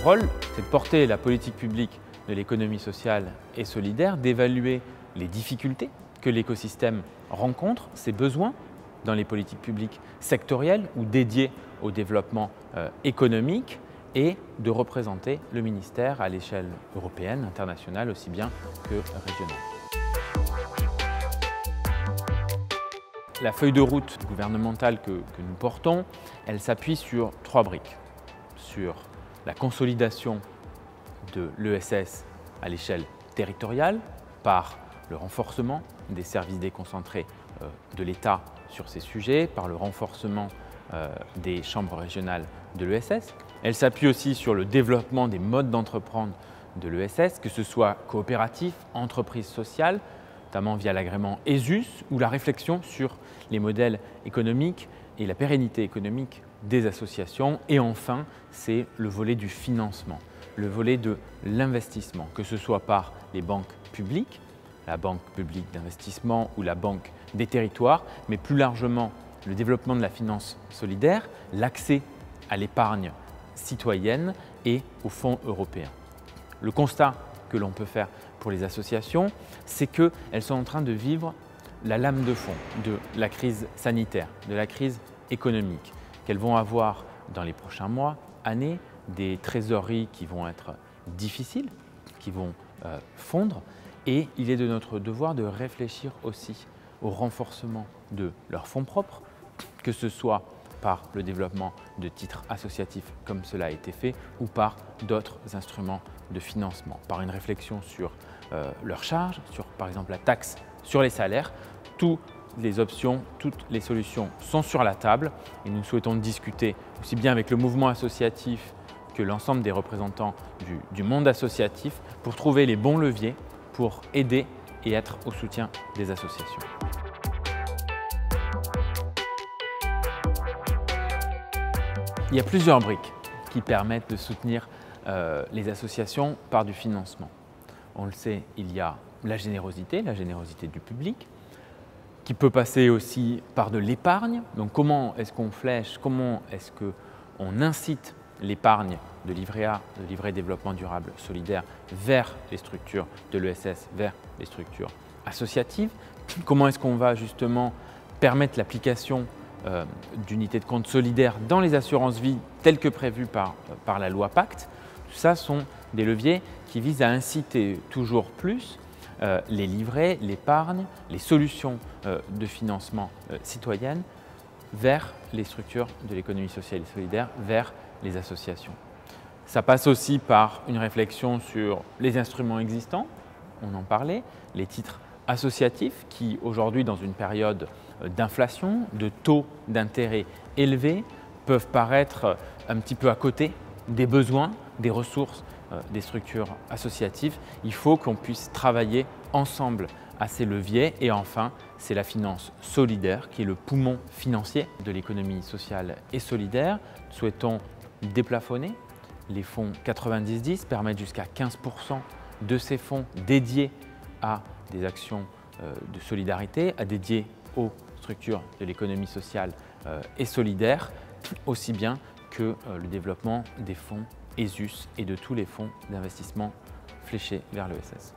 rôle, c'est de porter la politique publique de l'économie sociale et solidaire, d'évaluer les difficultés que l'écosystème rencontre, ses besoins dans les politiques publiques sectorielles ou dédiées au développement économique, et de représenter le ministère à l'échelle européenne, internationale aussi bien que régionale. La feuille de route gouvernementale que nous portons, elle s'appuie sur 3 briques. Sur la consolidation de l'ESS à l'échelle territoriale par le renforcement des services déconcentrés de l'État sur ces sujets, par le renforcement des chambres régionales de l'ESS. Elle s'appuie aussi sur le développement des modes d'entreprendre de l'ESS, que ce soit coopératif, entreprise sociale, notamment via l'agrément ESUS, ou la réflexion sur les modèles économiques et la pérennité économique des associations. Et enfin, c'est le volet du financement, le volet de l'investissement, que ce soit par les banques publiques, la Banque publique d'investissement ou la Banque des territoires, mais plus largement le développement de la finance solidaire, l'accès à l'épargne citoyenne et aux fonds européens. Le constat que l'on peut faire pour les associations, c'est qu'elles sont en train de vivre la lame de fond de la crise sanitaire, de la crise économique, qu'elles vont avoir dans les prochains mois, années, des trésoreries qui vont être difficiles, qui vont fondre, et il est de notre devoir de réfléchir aussi au renforcement de leurs fonds propres, que ce soit par le développement de titres associatifs comme cela a été fait ou par d'autres instruments de financement, par une réflexion sur leurs charges, sur par exemple la taxe sur les salaires. Toutes les options, toutes les solutions sont sur la table et nous souhaitons discuter aussi bien avec le mouvement associatif que l'ensemble des représentants du monde associatif pour trouver les bons leviers pour aider et être au soutien des associations. Il y a plusieurs briques qui permettent de soutenir les associations par du financement. On le sait, il y a la générosité du public, qui peut passer aussi par de l'épargne. Donc comment est-ce qu'on flèche, comment est-ce qu'on incite l'épargne de livret A, de livret développement durable solidaire vers les structures de l'ESS, vers les structures associatives. Comment est-ce qu'on va justement permettre l'application d'unités de compte solidaires dans les assurances vie telles que prévues par la loi Pacte. Tout ça sont des leviers qui visent à inciter toujours plus les livrets, l'épargne, les solutions de financement citoyennes vers les structures de l'économie sociale et solidaire, vers les associations. Ça passe aussi par une réflexion sur les instruments existants, on en parlait, les titres associatifs qui aujourd'hui dans une période d'inflation, de taux d'intérêt élevés, peuvent paraître un petit peu à côté des besoins, des ressources des structures associatives. Il faut qu'on puisse travailler ensemble à ces leviers. Et enfin, c'est la finance solidaire qui est le poumon financier de l'économie sociale et solidaire. Nous souhaitons déplafonner les fonds 90-10, permettre jusqu'à 15% de ces fonds dédiés à des actions de solidarité, dédiés aux structures de l'économie sociale et solidaire, aussi bien que le développement des fonds ESUS et de tous les fonds d'investissement fléchés vers l'ESS.